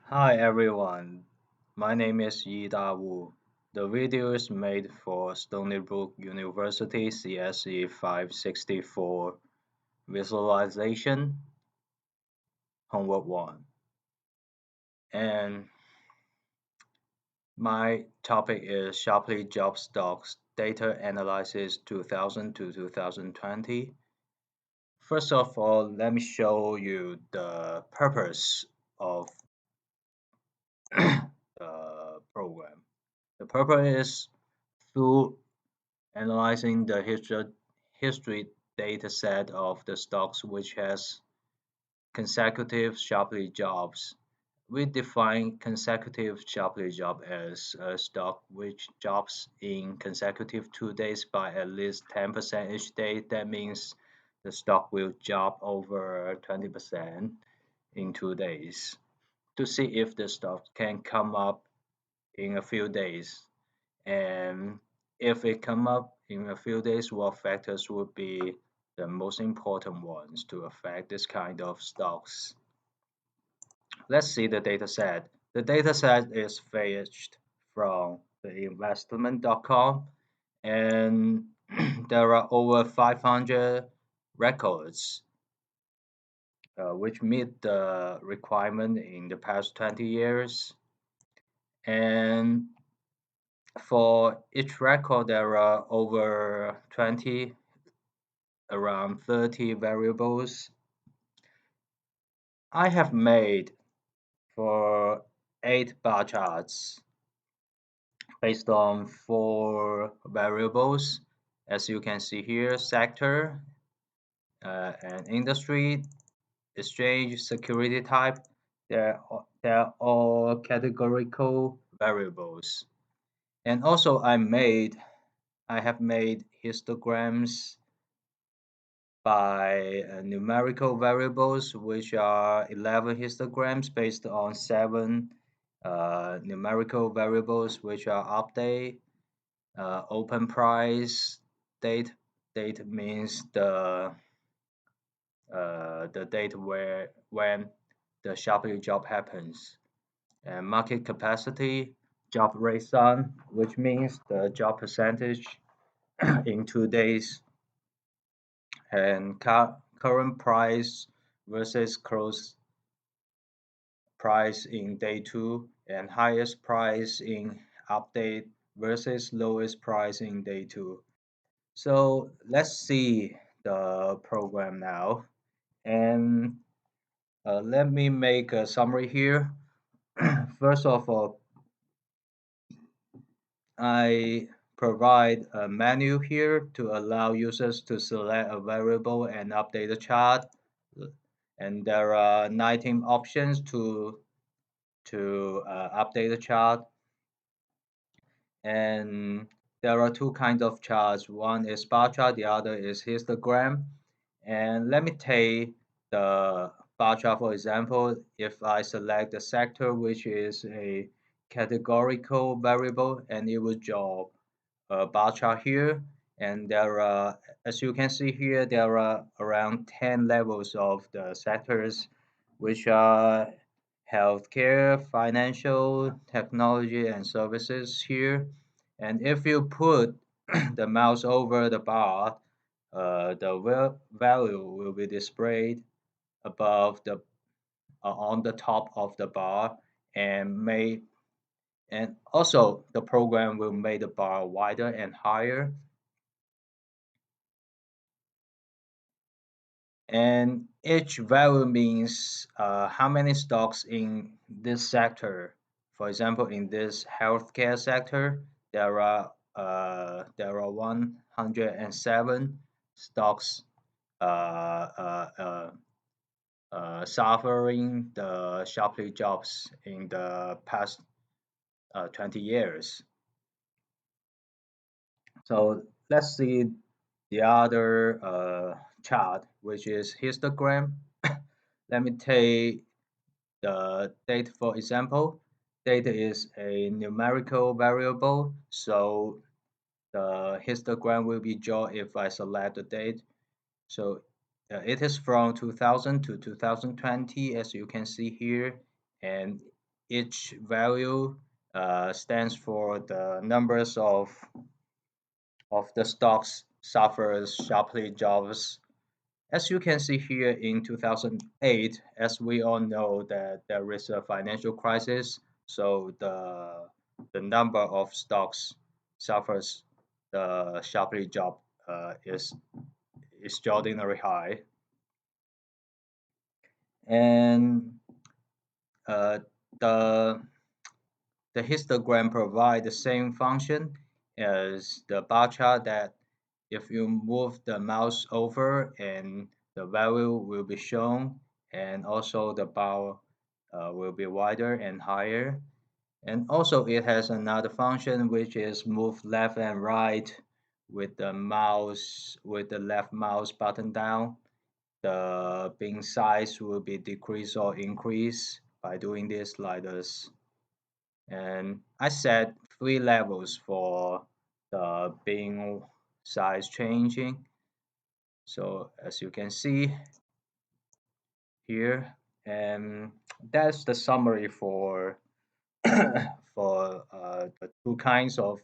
Hi everyone, my name is Yida. The video is made for Stony Brook University CSE564 Visualization Homework 1. And my topic is Sharply Job Stocks Data Analysis 2000 to 2020. First of all, let me show you the purpose of the program. The purpose is through analyzing the history data set of the stocks which has consecutive sharply jobs. We define consecutive sharply job as a stock which jobs in consecutive 2 days by at least 10% each day. That means the stock will job over 20% in 2 days to see if the stock can come up in a few days. And if it come up in a few days, what factors would be the most important ones to affect this kind of stocks? Let's see the data set. The data set is fetched from the investment.com and there are over 500 records which meet the requirement in the past 20 years. And for each record, there are over 20, around 30 variables. I have made for 8 bar charts based on 4 variables. As you can see here, sector and industry, exchange, security type, they're all categorical variables. And also I have made histograms by numerical variables, which are 11 histograms based on 7 numerical variables, which are update, open price, date. Date means the date when the sharply job happens, and market capacity, job rate on, which means the job percentage in 2 days, and current price versus close price in day 2 and highest price in update versus lowest price in day 2. So let's see the program now, and let me make a summary here. First of all, I provide a menu here to allow users to select a variable and update the chart. And there are 19 options to update the chart. And there are two kinds of charts. One is bar chart, the other is histogram. And let me take the bar chart for example. If I select the sector, which is a categorical variable, and it will draw a bar chart here. And there are, as you can see here, there are around 10 levels of the sectors, which are healthcare, financial, technology, and services here. And if you put the mouse over the bar, the value will be displayed above the on the top of the bar, and may and also the program will make the bar wider and higher. And each value means how many stocks in this sector. For example, in this healthcare sector, there are 107 stocks uh, uh, uh, suffering the sharply drops in the past 20 years. So let's see the other chart, which is histogram. Let me take the date for example. Date is a numerical variable, so the histogram will be drawn if I select the date. So it is from 2000 to 2020, as you can see here, and each value stands for the numbers of the stocks suffers sharply drops. As you can see here in 2008, as we all know that there is a financial crisis, so the number of stocks suffers the sharply drop is extraordinarily high, and uh, the the histogram provide the same function as the bar chart that if you move the mouse over and the value will be shown and also the bar will be wider and higher. And also it has another function which is move left and right with the left mouse button down. The bin size will be decreased or increased by doing this like this. And I set 3 levels for the bin size changing. So as you can see here, and that's the summary for the two kinds of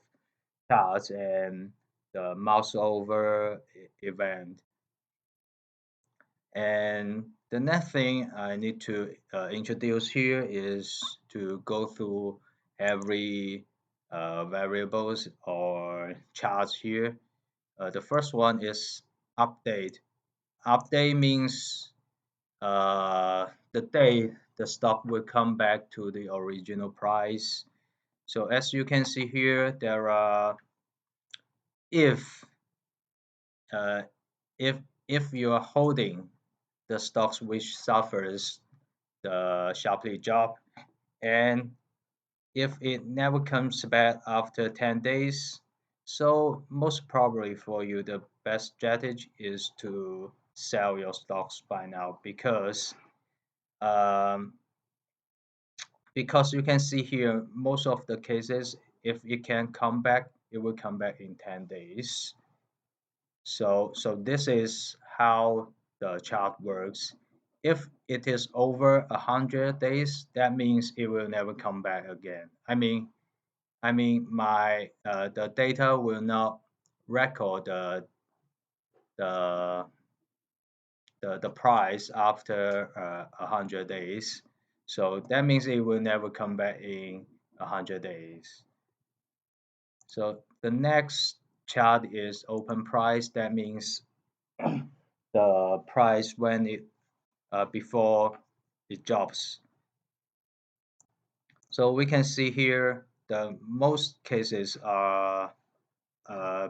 charts and the mouse over event. And the next thing I need to introduce here is to go through every variables or charts here. The first one is update. Update means the day the stock will come back to the original price. So as you can see here, there are if uh, if if you are holding the stocks which suffers the sharply drop, and if it never comes back after 10 days, so most probably for you the best strategy is to sell your stocks by now um, because you can see here most of the cases if it can come back it will come back in 10 days. So this is how the chart works. If it is over 100 days, that means it will never come back again. I mean my the data will not record the the price after 100 days. So that means it will never come back in 100 days. So the next chart is open price. That means the price when it before it drops. So we can see here the most cases are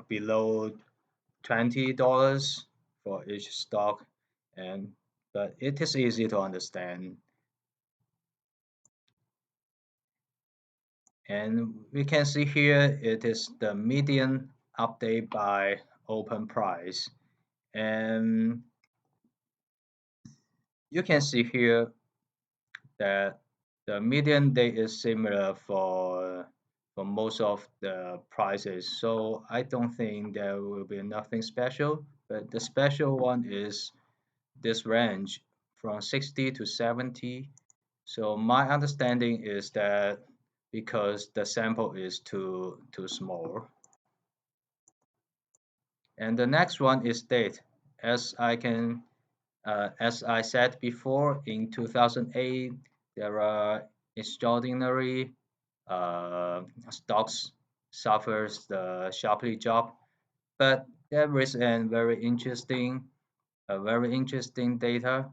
below $20 for each stock, and but it is easy to understand. And we can see here it is the median update by open price, and you can see here that the median date is similar for most of the prices. So I don't think there will be nothing special, but the special one is this range from 60 to 70. So my understanding is that because the sample is too small. And the next one is date. As I can as I said before, in 2008, there are extraordinary stocks suffers the sharply drop, but there is a very interesting data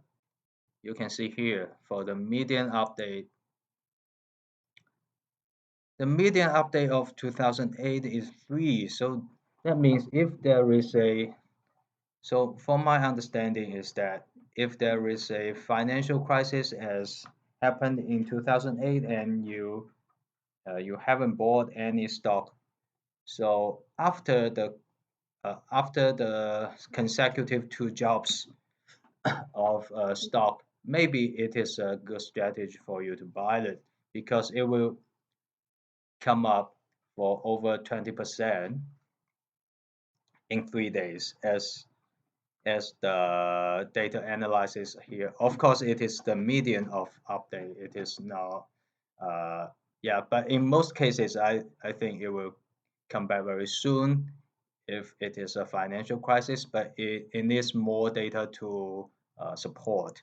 you can see here for the median update. The median update of 2008 is 3, so that means if there is a so from my understanding is that if there is a financial crisis as happened in 2008 and you haven't bought any stock, so after the consecutive 2 drops of stock, maybe it is a good strategy for you to buy it because it will come up for over 20% in 3 days as the data analysis here. Of course, it is the median of update. It is not Uh, yeah, but in most cases, I think it will come back very soon if it is a financial crisis, but it needs more data to support.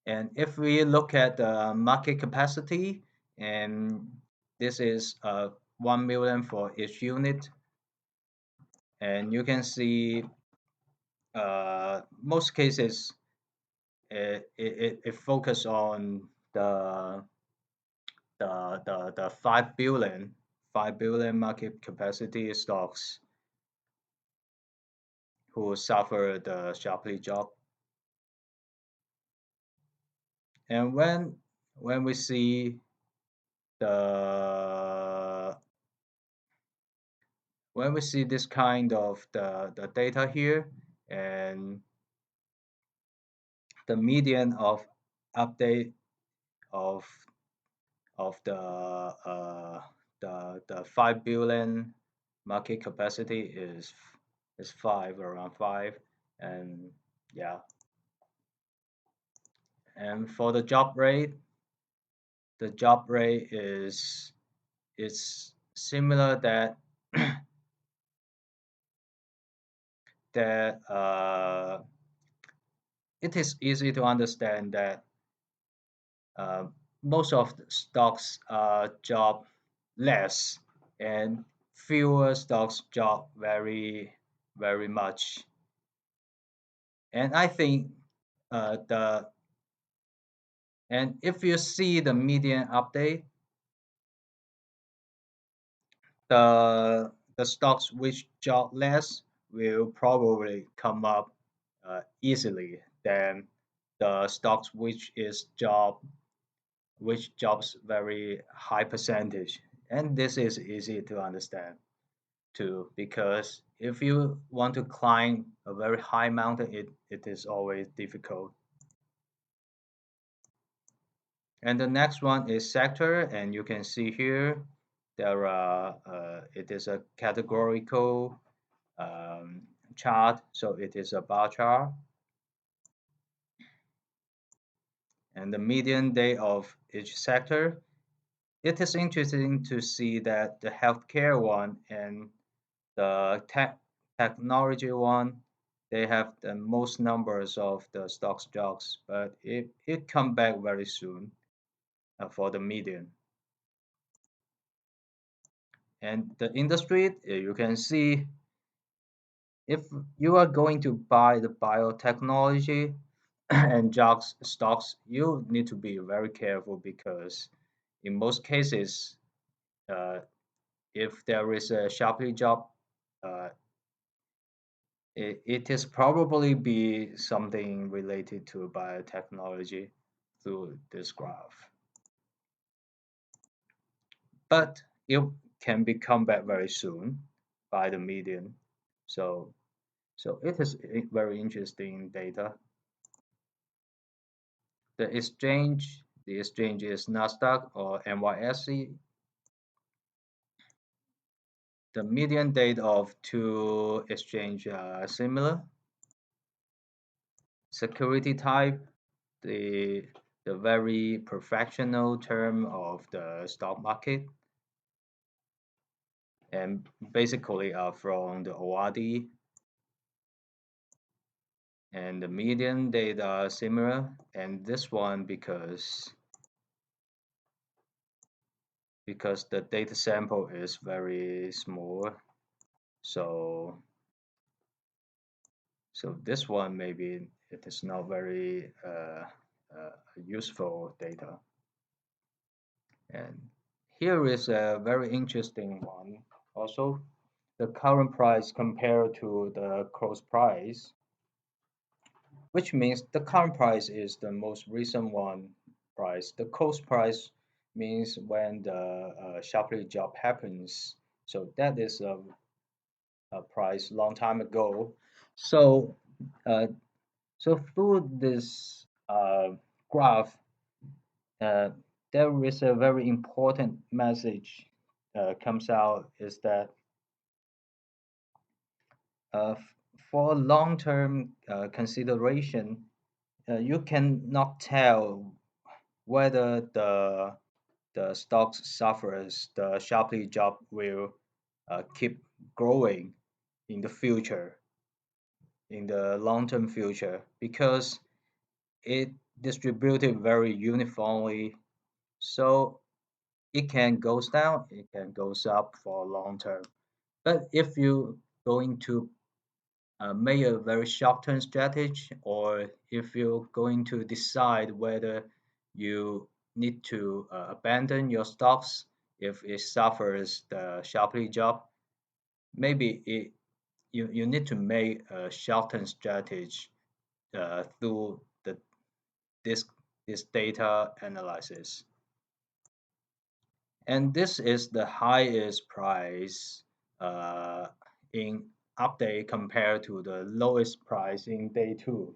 And if we look at the market capacity, and this is 1 million for each unit, and you can see most cases it focus on the 5 billion market capacity stocks who suffer the sharply drop. And when we see the when we see this kind of the data here and the median of update of of the 5 billion market capacity is five, around five. And yeah, and for the job rate is similar that that it is easy to understand that uh, most of the stocks job less and fewer stocks job very much. And I think the and if you see the median update, the stocks which drop less will probably come up easily than the stocks which drops very high percentage. And this is easy to understand too, because if you want to climb a very high mountain, it is always difficult. And the next one is sector, and you can see here there are it is a categorical chart, so it is a bar chart, and the median day of each sector. It is interesting to see that the healthcare one and the technology one, they have the most numbers of the stocks jobs, but it come back very soon for the median. And the industry, you can see if you are going to buy the biotechnology and jobs stocks, you need to be very careful because in most cases, uh, if there is a sharply drop, uh, it is probably be something related to biotechnology through this graph. But it can be come back very soon by the median. So so it is very interesting data. The exchange is Nasdaq or NYSE. The median date of two exchange are similar. Security type, the the very professional term of the stock market, and basically are from the ORD. And the median data are similar, and this one because the data sample is very small, so so this one maybe it is not very useful data. And here is a very interesting one also, the current price compared to the close price, which means the current price is the most recent one price. The close price means when the sharply drop happens. So that is a price long time ago. So uh, so through this graph, uh, there is a very important message comes out is that uh, for long-term consideration, you cannot tell whether the stock suffers, the sharply job will keep growing in the future, in the long-term future, because it distributed very uniformly. So it can goes down, it can goes up for long term. But if you going to make a very short-term strategy, or if you're going to decide whether you need to abandon your stocks if it suffers the sharply drop, maybe you need to make a short-term strategy through this this data analysis. And this is the highest price uh, in update compared to the lowest price in day two.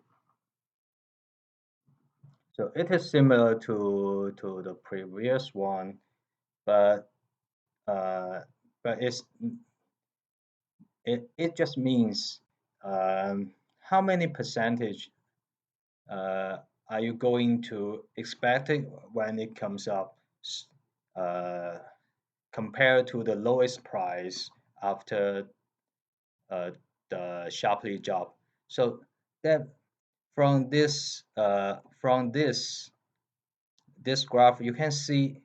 So it is similar to the previous one, but uh, but it just means how many percentage uh, are you going to expect it when it comes up uh, compared to the lowest price after uh, the sharply drop. So that from this graph, you can see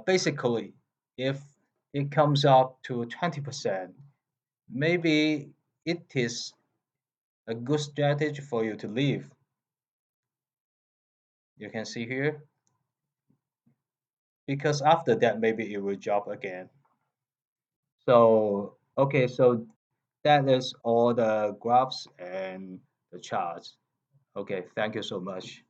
basically if it comes up to 20%, maybe it is a good strategy for you to leave. You can see here because after that maybe it will drop again. So okay, so that is all the graphs and the charts. Okay, thank you so much.